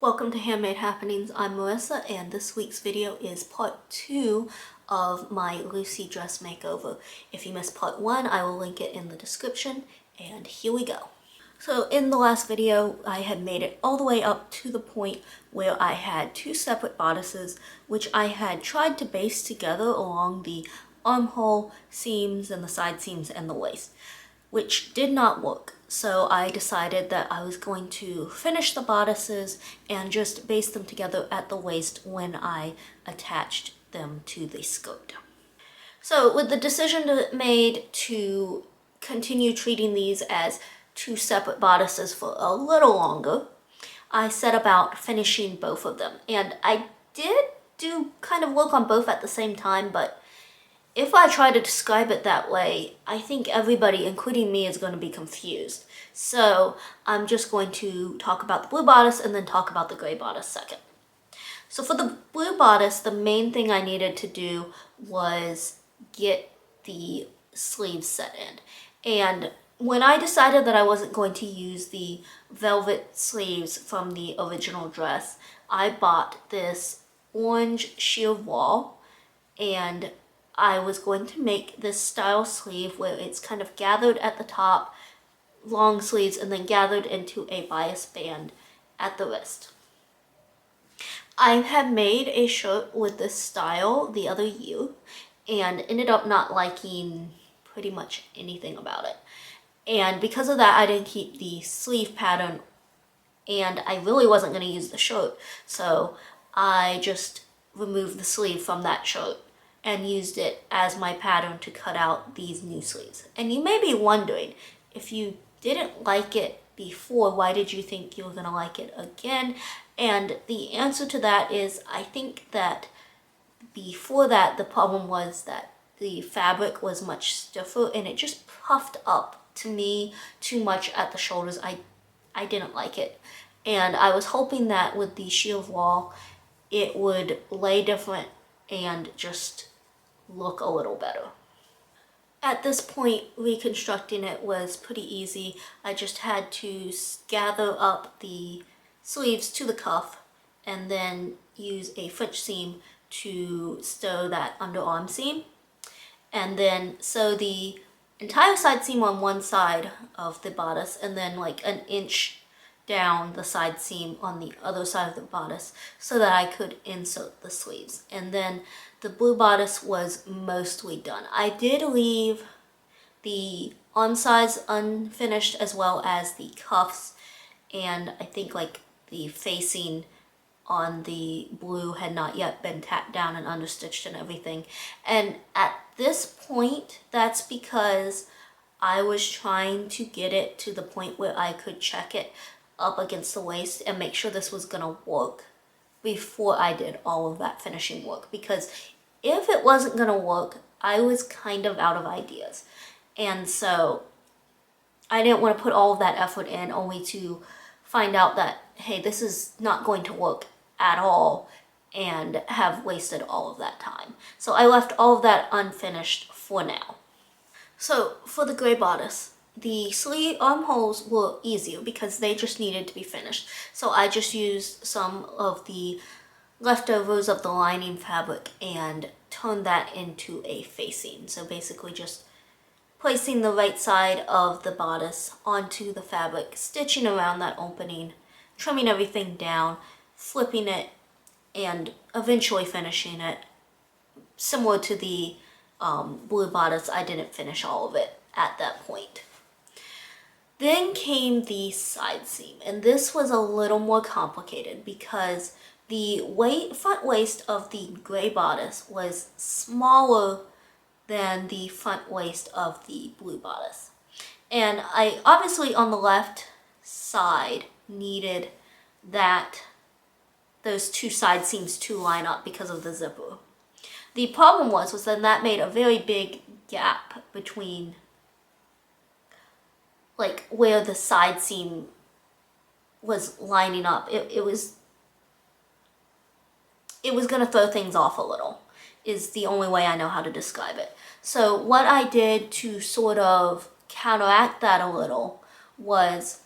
Welcome to Handmade Happenings. I'm Marissa, and this week's video is part 2 of my Lucy dress makeover. If you missed part 1, I will link it in the description, and here we go. So in the last video, I had made it all the way up to the point where I had 2 separate bodices, which I had tried to baste together along the armhole seams and the side seams and the waist, which did not work. So I decided that I was going to finish the bodices and just baste them together at the waist when I attached them to the skirt. So with the decision made to continue treating these as 2 separate bodices for a little longer, I set about finishing both of them. And I did do kind of work on both at the same time, but if I try to describe it that way, I think everybody, including me, is going to be confused. So I'm just going to talk about the blue bodice and then talk about the gray bodice second. So for the blue bodice, the main thing I needed to do was get the sleeves set in. And when I decided that I wasn't going to use the velvet sleeves from the original dress, I bought this orange sheer wall, and I was going to make this style sleeve where it's kind of gathered at the top, long sleeves, and then gathered into a bias band at the wrist. I had made a shirt with this style the other year and ended up not liking pretty much anything about it. And because of that, I didn't keep the sleeve pattern, and I really wasn't going to use the shirt, so I just removed the sleeve from that shirt and used it as my pattern to cut out these new sleeves. And you may be wondering, if you didn't like it before, why did you think you were gonna like it again? And the answer to that is, I think that before that, the problem was that the fabric was much stiffer and it just puffed up to me too much at the shoulders. I didn't like it. And I was hoping that with the sheer wall, it would lay different and just look a little better. At this point, reconstructing it was pretty easy. I just had to gather up the sleeves to the cuff and then use a French seam to sew that underarm seam, and then sew the entire side seam on one side of the bodice and then like an inch down the side seam on the other side of the bodice so that I could insert the sleeves. And then the blue bodice was mostly done. I did leave the arm sides unfinished as well as the cuffs, and I think like the facing on the blue had not yet been tacked down and understitched and everything. And at this point, that's because I was trying to get it to the point where I could check it up against the waist and make sure this was gonna work before I did all of that finishing work, because if it wasn't gonna work, I was kind of out of ideas. And so I didn't want to put all of that effort in only to find out that, hey, this is not going to work at all, and have wasted all of that time. So I left all of that unfinished for now. So for the gray bodice, the sleeve armholes were easier because they just needed to be finished. So I just used some of the leftovers of the lining fabric and turned that into a facing. So basically just placing the right side of the bodice onto the fabric, stitching around that opening, trimming everything down, flipping it, and eventually finishing it. Similar to the blue bodice, I didn't finish all of it at that point. Then came the side seam, and this was a little more complicated because the front waist of the gray bodice was smaller than the front waist of the blue bodice. And I obviously on the left side needed those 2 side seams to line up because of the zipper. The problem was then that made a very big gap between like where the side seam was lining up. It was gonna throw things off a little, is the only way I know how to describe it. So what I did to sort of counteract that a little was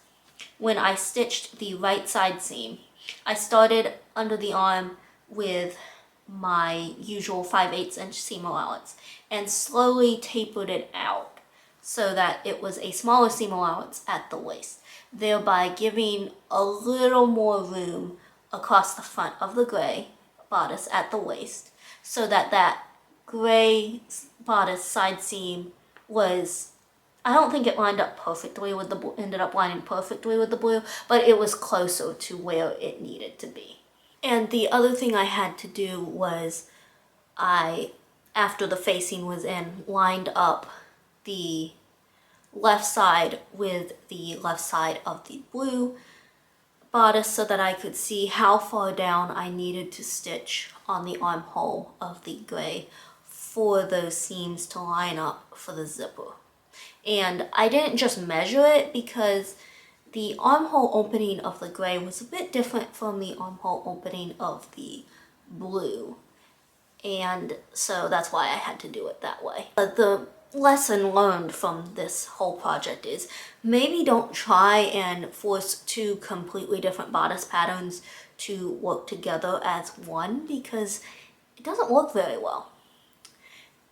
when I stitched the right side seam, I started under the arm with my usual 5/8 inch seam allowance and slowly tapered it out so that it was a smaller seam allowance at the waist, thereby giving a little more room across the front of the gray bodice at the waist, so that that gray bodice side seam was, I don't think it lined up perfectly with the, ended up lining perfectly with the blue, but it was closer to where it needed to be. And the other thing I had to do was after the facing was in, lined up the left side with the left side of the blue bodice so that I could see how far down I needed to stitch on the armhole of the gray for those seams to line up for the zipper. And I didn't just measure it because the armhole opening of the gray was a bit different from the armhole opening of the blue. And so that's why I had to do it that way. But the lesson learned from this whole project is maybe don't try and force two completely different bodice patterns to work together as one, because it doesn't work very well.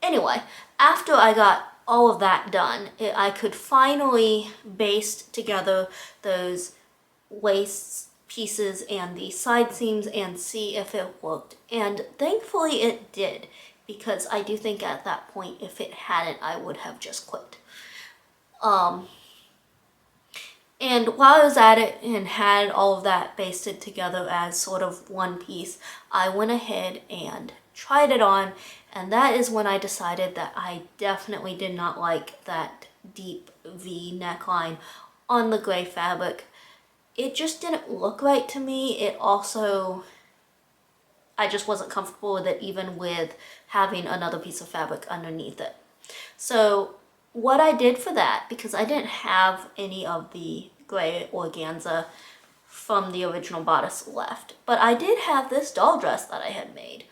Anyway, after I got all of that done, I could finally baste together those waist pieces and the side seams and see if it worked. And thankfully it did, because I do think at that point, if it hadn't, I would have just quit. And while I was at it and had all of that basted together as sort of one piece, I went ahead and tried it on, and that is when I decided that I definitely did not like that deep V neckline on the gray fabric. It just didn't look right to me. It also, I just wasn't comfortable with it, even with having another piece of fabric underneath it. So what I did for that, because I didn't have any of the gray organza from the original bodice left, but I did have this doll dress that I had made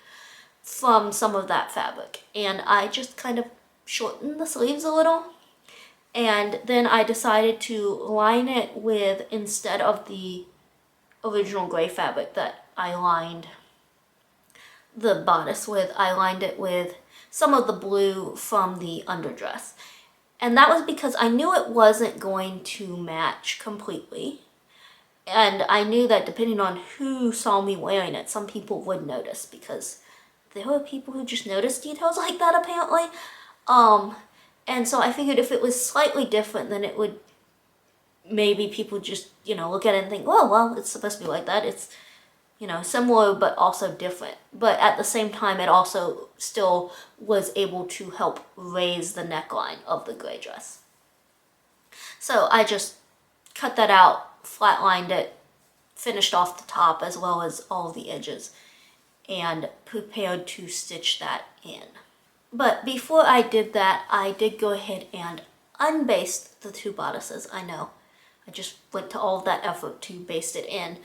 from some of that fabric, and I just kind of shortened the sleeves a little, and then I decided to line it with, instead of the original gray fabric that I lined the bodice with, I lined it with some of the blue from the underdress. And that was because I knew it wasn't going to match completely. And I knew that depending on who saw me wearing it, some people would notice, because there were people who just noticed details like that apparently. And so I figured if it was slightly different, then it would, maybe people just, look at it and think, well, it's supposed to be like that. It's, similar but also different. But at the same time, it also still was able to help raise the neckline of the gray dress. So I just cut that out, flatlined it, finished off the top as well as all the edges, and prepared to stitch that in. But before I did that, I did go ahead and unbaste the two bodices. I know, I just went to all of that effort to baste it in.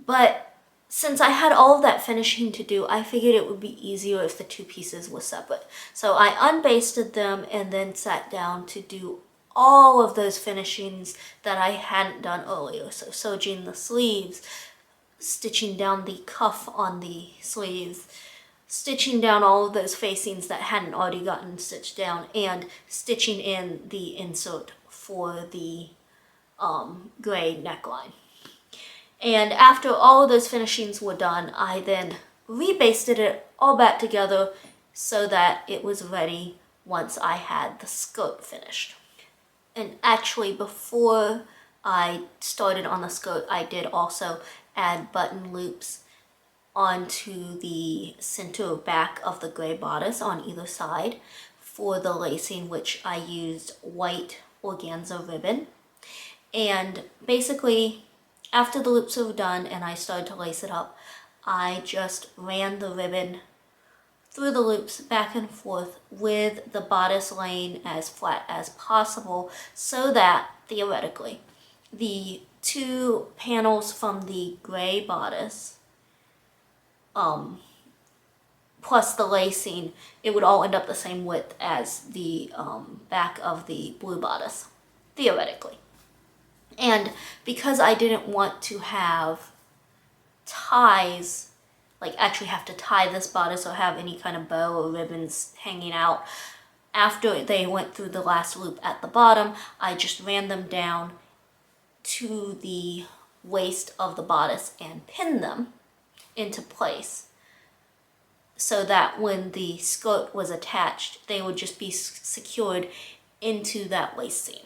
But since I had all of that finishing to do, I figured it would be easier if the two pieces were separate. So I unbasted them and then sat down to do all of those finishings that I hadn't done earlier. So serging the sleeves, stitching down the cuff on the sleeves, stitching down all of those facings that hadn't already gotten stitched down, and stitching in the insert for the gray neckline. And after all of those finishings were done, I then rebasted it all back together so that it was ready once I had the skirt finished. And actually, before I started on the skirt, I did also add button loops onto the center back of the gray bodice on either side for the lacing, which I used white organza ribbon. And basically, after the loops were done and I started to lace it up, I just ran the ribbon through the loops back and forth with the bodice laying as flat as possible, so that theoretically the two panels from the gray bodice plus the lacing, it would all end up the same width as the back of the blue bodice, theoretically. And because I didn't want to have ties, like actually have to tie this bodice or have any kind of bow or ribbons hanging out. After they went through the last loop at the bottom, I just ran them down to the waist of the bodice and pinned them into place so that when the skirt was attached, they would just be secured into that waist seam.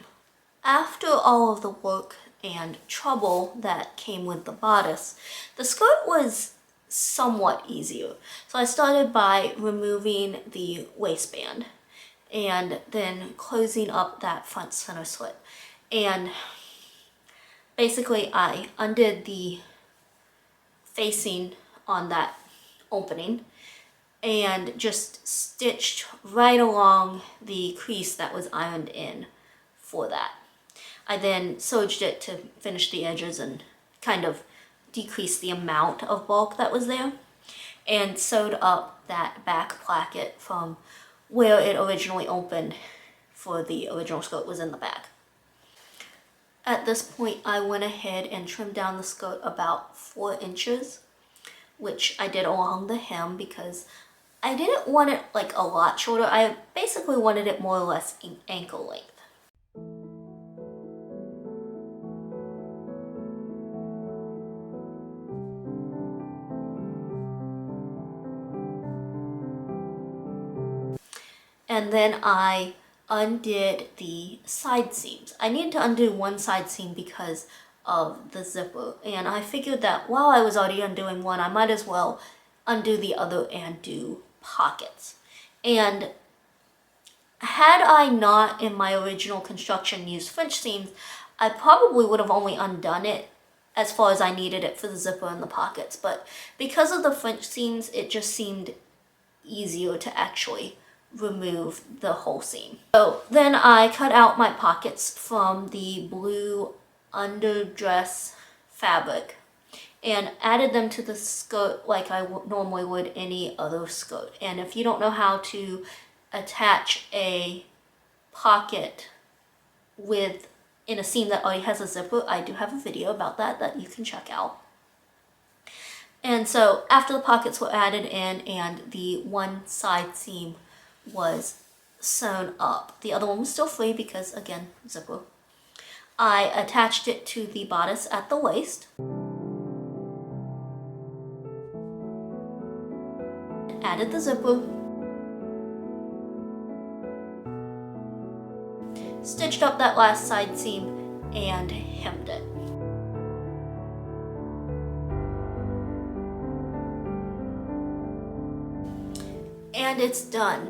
After all of the work and trouble that came with the bodice, the skirt was somewhat easier. So I started by removing the waistband and then closing up that front center slit. And basically I undid the facing on that opening and just stitched right along the crease that was ironed in for that. I then serged it to finish the edges and kind of decrease the amount of bulk that was there, and sewed up that back placket from where it originally opened for the original skirt was in the back. At this point, I went ahead and trimmed down the skirt about 4 inches, which I did along the hem because I didn't want it like a lot shorter. I basically wanted it more or less ankle length. And then I undid the side seams. I needed to undo one side seam because of the zipper, and I figured that while I was already undoing one, I might as well undo the other and do pockets. And had I not, in my original construction, used French seams, I probably would have only undone it as far as I needed it for the zipper and the pockets. But because of the French seams, it just seemed easier to actually remove the whole seam. So then I cut out my pockets from the blue underdress fabric and added them to the skirt like I normally would any other skirt. And if you don't know how to attach a pocket in a seam that already has a zipper, I do have a video about that you can check out. And so after the pockets were added in and the one side seam was sewn up, the other one was still free because, again, zipper, I attached it to the bodice at the waist, added the zipper, stitched up that last side seam, and hemmed it. And it's done.